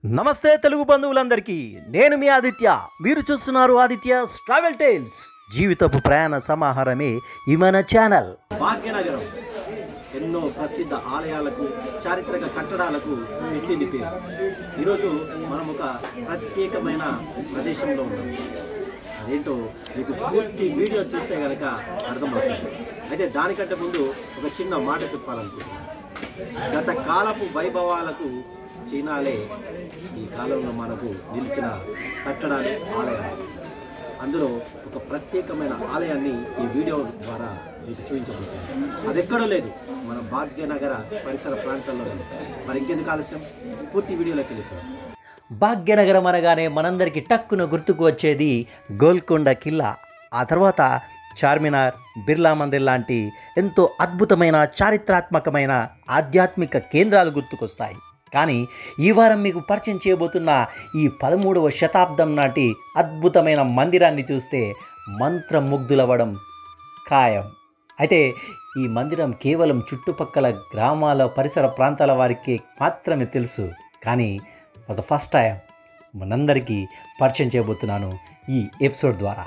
నమస్తే తెలుగు బంధువులందరికీ, నేను మీ ఆదిత్య. మీరు చూస్తున్నారు ఆదిత్యస్ ట్రావెల్ టైల్స్. జీవితపు ప్రయాణ సమాహారమే ఈ మన ఛానల్. భాగ్యనగరం ఎన్నో ప్రసిద్ధ ఆలయాలకు, చారిత్రక కట్టడాలకు ఇట్లి పేరు. ఈరోజు మనం ఒక ప్రత్యేకమైన ప్రదేశంలో ఉన్నాం. అదేంటో మీకు పూర్తి వీడియో చూస్తే కనుక అర్థమవుతుంది. అయితే దానికంటే ముందు ఒక చిన్న మాట చెప్పాలనుకుంటున్నాను. గత కాలపు వైభవాలకు చీనాలే ఈ కాలంలో మనకు నిలిచిన కట్టడాలు, ఆలయాలు. అందులో ఒక ప్రత్యేకమైన ఆలయాన్ని ఈ వీడియో ద్వారా మీకు చూపించబోతున్నాను. అది ఎక్కడో లేదు, మన భాగ్యనగర పరిసర ప్రాంతాల్లో. మరి ఇంకెందుకు ఆలస్యం, పూర్తి వీడియోలోకి వెళ్ళిపోయాం. భాగ్యనగరం అనగానే మనందరికీ టక్కున గుర్తుకు వచ్చేది గోల్కొండ కిల్లా, ఆ తర్వాత చార్మినార్, బిర్లా మందిర్ లాంటి ఎంతో అద్భుతమైన చారిత్రాత్మకమైన ఆధ్యాత్మిక కేంద్రాలు గుర్తుకొస్తాయి. కానీ ఈ వారం మీకు పరిచయం చేయబోతున్న ఈ 13వ శతాబ్దం నాటి అద్భుతమైన మందిరాన్ని చూస్తే మంత్రముగ్ధులవ్వడం ఖాయం. అయితే ఈ మందిరం కేవలం చుట్టుపక్కల గ్రామాల, పరిసర ప్రాంతాల వారికి మాత్రమే తెలుసు. కానీ ఫర్ ద ఫస్ట్ టైం మనందరికీ పరిచయం చేయబోతున్నాను ఈ ఎపిసోడ్ ద్వారా.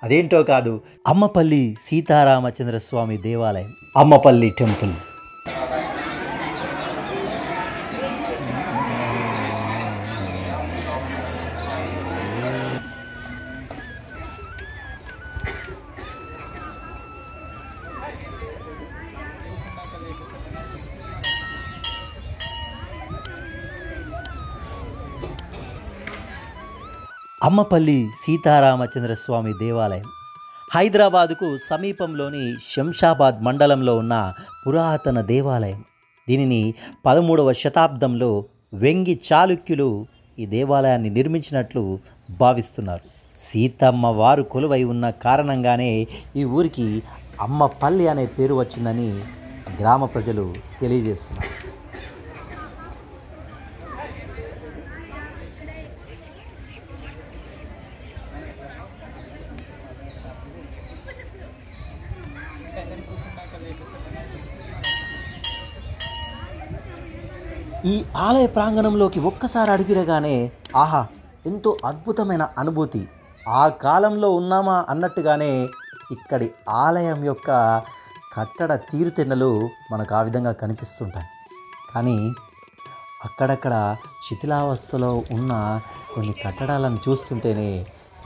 అదేంటో కాదు, అమ్మపల్లి సీతారామచంద్రస్వామి దేవాలయం, అమ్మపల్లి టెంపుల్. అమ్మపల్లి సీతారామచంద్రస్వామి దేవాలయం హైదరాబాదుకు సమీపంలోని శంషాబాద్ మండలంలో ఉన్న పురాతన దేవాలయం. దీనిని 13వ శతాబ్దంలో వెంగి చాళుక్యులు ఈ దేవాలయాన్ని నిర్మించినట్లు భావిస్తున్నారు. సీతమ్మ వారు కొలువై ఉన్న కారణంగానే ఈ ఊరికి అమ్మపల్లి అనే పేరు వచ్చిందని గ్రామ ప్రజలు తెలియజేస్తున్నారు. ఈ ఆలయ ప్రాంగణంలోకి ఒక్కసారి అడిగిడగానే ఆహా, ఎంతో అద్భుతమైన అనుభూతి. ఆ కాలంలో ఉన్నామా అన్నట్టుగానే ఇక్కడి ఆలయం యొక్క కట్టడ తీరుతెన్నలు మనకు ఆ విధంగా కనిపిస్తుంటాయి. కానీ అక్కడక్కడ శిథిలావస్థలో ఉన్న కొన్ని కట్టడాలను చూస్తుంటేనే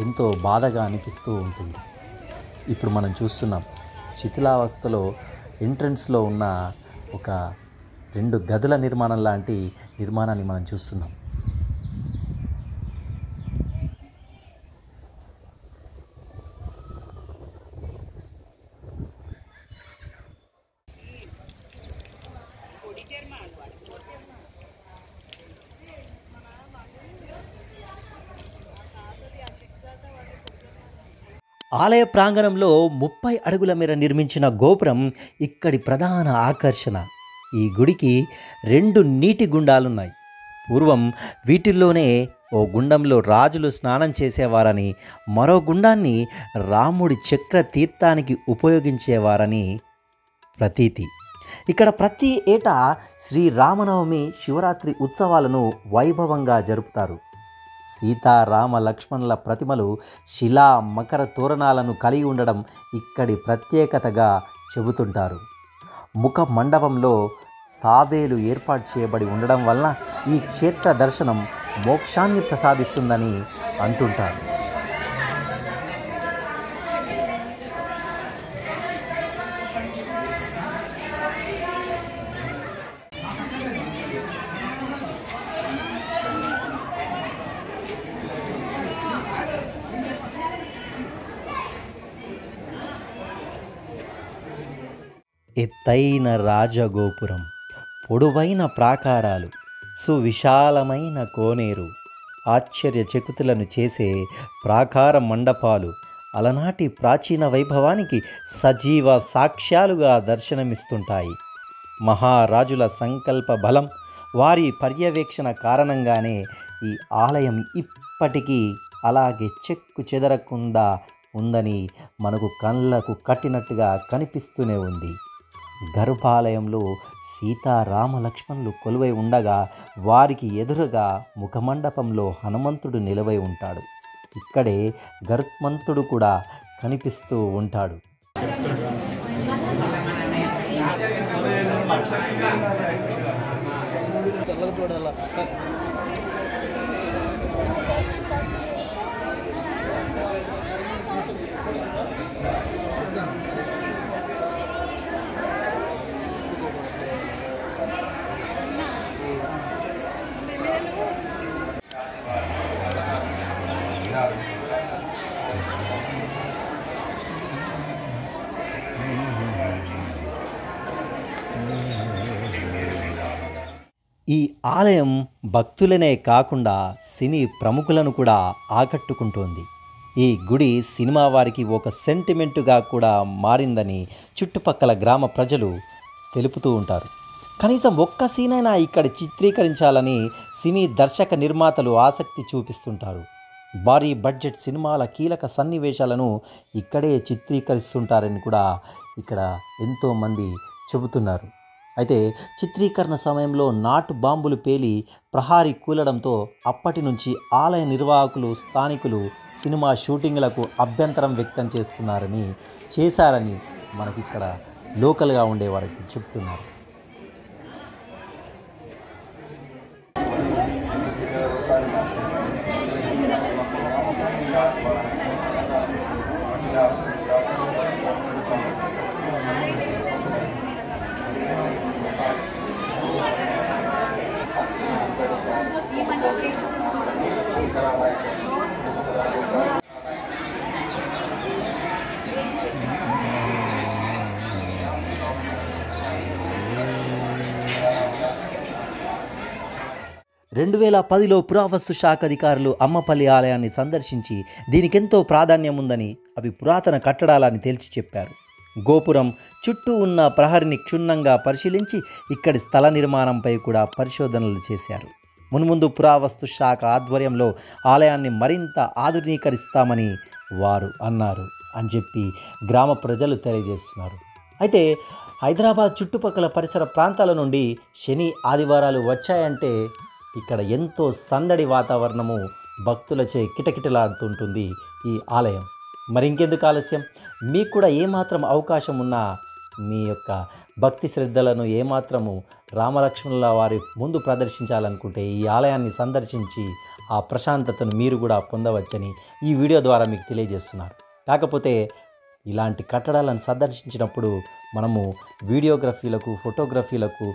ఎంతో బాధగా అనిపిస్తూ ఉంటుంది. ఇప్పుడు మనం చూస్తున్నాం, శిథిలావస్థలో ఎంట్రన్స్లో ఉన్న ఒక 2 గదుల నిర్మాణం లాంటి నిర్మాణాన్ని మనం చూస్తున్నాం. ఆలయ ప్రాంగణంలో 30 అడుగుల మేర నిర్మించిన గోపురం ఇక్కడి ప్రధాన ఆకర్షణ. ఈ గుడికి 2 నీటి గుండాలున్నాయి. పూర్వం వీటిల్లోనే ఓ గుండంలో రాజులు స్నానం చేసేవారని, మరో గుండాన్ని రాముడి చక్ర తీర్థానికి ఉపయోగించేవారని ప్రతీతి. ఇక్కడ ప్రతి ఏటా శ్రీరామనవమి, శివరాత్రి ఉత్సవాలను వైభవంగా జరుపుతారు. సీతారామ లక్ష్మణుల ప్రతిమలు శిలా మకర తోరణాలను కలిగి ఉండడం ఇక్కడి ప్రత్యేకతగా చెబుతుంటారు. ముఖ మండపంలో తాబేలు ఏర్పాటు చేయబడి ఉండడం వలన ఈ క్షేత్ర దర్శనం మోక్షాన్ని ప్రసాదిస్తుందని అంటుంటారు. ఎత్తైన రాజగోపురం, పొడవైన ప్రాకారాలు, సువిశాలమైన కోనేరు, ఆశ్చర్యచకితులను చేసే ప్రాకార మండపాలు అలనాటి ప్రాచీన వైభవానికి సజీవ సాక్ష్యాలుగా దర్శనమిస్తుంటాయి. మహారాజుల సంకల్ప బలం, వారి పర్యవేక్షణ కారణంగానే ఈ ఆలయం ఇప్పటికీ అలాగే చెక్కు చెదరకుండా ఉందని మనకు కళ్ళకు కట్టినట్టుగా కనిపిస్తూనే ఉంది. గర్భాలయంలో సీతారామ లక్ష్మణులు కొలువై ఉండగా వారికి ఎదురుగా ముఖమండపంలో హనుమంతుడు నిలవై ఉంటాడు. ఇక్కడే గరుత్మంతుడు కూడా కనిపిస్తూ ఉంటాడు. ఈ ఆలయం భక్తులనే కాకుండా సినీ ప్రముఖులను కూడా ఆకట్టుకుంటోంది. ఈ గుడి సినిమా వారికి ఒక సెంటిమెంటుగా కూడా మారిందని చుట్టుపక్కల గ్రామ ప్రజలు తెలుపుతూ ఉంటారు. కనీసం ఒక్క సీనైనా ఇక్కడ చిత్రీకరించాలని సినీ దర్శక నిర్మాతలు ఆసక్తి చూపిస్తుంటారు. భారీ బడ్జెట్ సినిమాల కీలక సన్నివేశాలను ఇక్కడే చిత్రీకరిస్తుంటారని కూడా ఇక్కడ ఎంతోమంది చెబుతున్నారు. అయితే చిత్రీకరణ సమయంలో నాటు బాంబులు పేలి ప్రహారీ కూలడంతో అప్పటి నుంచి ఆలయ నిర్వాహకులు స్థానికులు సినిమా షూటింగ్లకు అభ్యంతరం వ్యక్తం చేశారని మనకిక్కడ లోకల్గా ఉండేవారికి చెప్తున్నారు. రెండు 2010లో పురావస్తు శాఖ అధికారులు అమ్మపల్లి ఆలయాన్ని సందర్శించి దీనికెంతో ప్రాధాన్యం ఉందని, అవి పురాతన కట్టడాలని తేల్చి చెప్పారు. గోపురం చుట్టూ ఉన్న ప్రహరిని క్షుణ్ణంగా పరిశీలించి ఇక్కడి స్థల నిర్మాణంపై కూడా పరిశోధనలు చేశారు. మున్ముందు పురావస్తు శాఖ ఆధ్వర్యంలో ఆలయాన్ని మరింత ఆధునీకరిస్తామని వారు అన్నారు అని చెప్పి గ్రామ ప్రజలు తెలియజేస్తున్నారు. అయితే హైదరాబాద్ చుట్టుపక్కల పరిసర ప్రాంతాల నుండి శని ఆదివారాలు వచ్చాయంటే ఇక్కడ ఎంతో సందడి వాతావరణము భక్తులచే కిటకిటలాడుతుంటుంది ఈ ఆలయం. మరి ఇంకెందుకు ఆలస్యం, మీకు కూడా ఏమాత్రం అవకాశం ఉన్నా మీ యొక్క భక్తి శ్రద్ధలను ఏమాత్రము రామలక్ష్మణుల వారి ముందు ప్రదర్శించాలనుకుంటే ఈ ఆలయాన్ని సందర్శించి ఆ ప్రశాంతతను మీరు కూడా పొందవచ్చని ఈ వీడియో ద్వారా మీకు తెలియజేస్తున్నారు. కాకపోతే ఇలాంటి కట్టడాలను సందర్శించినప్పుడు మనము వీడియోగ్రఫీలకు ఫోటోగ్రఫీలకు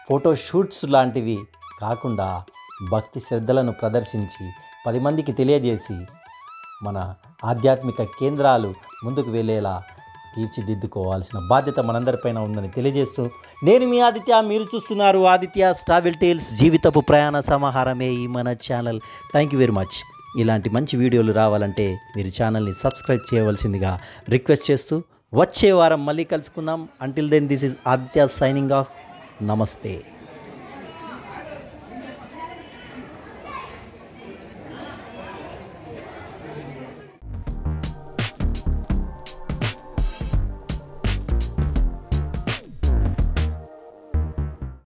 ఫోటోషూట్స్ లాంటివి కాకుండా భక్తి శ్రద్ధలను ప్రదర్శించి 10 మందికి తెలియజేసి మన ఆధ్యాత్మిక కేంద్రాలు ముందుకు వెళ్ళేలా తీర్చిదిద్దుకోవాల్సిన బాధ్యత మనందరిపైన ఉందని తెలియజేస్తూ నేను మీ ఆదిత్య, మీరు చూస్తున్నారు ఆదిత్య ట్రావెల్ టేల్స్. జీవితపు ప్రయాణ సమాహారమే ఈ మన channel. Thank you very much. ఇలాంటి మంచి వీడియోలు రావాలంటే మీరు ఛానల్ని సబ్స్క్రైబ్ చేయవలసిందిగా రిక్వెస్ట్ చేస్తూ వచ్చే వారం మళ్ళీ కలుసుకుందాం. Until then this is Aditya signing off. నమస్తే.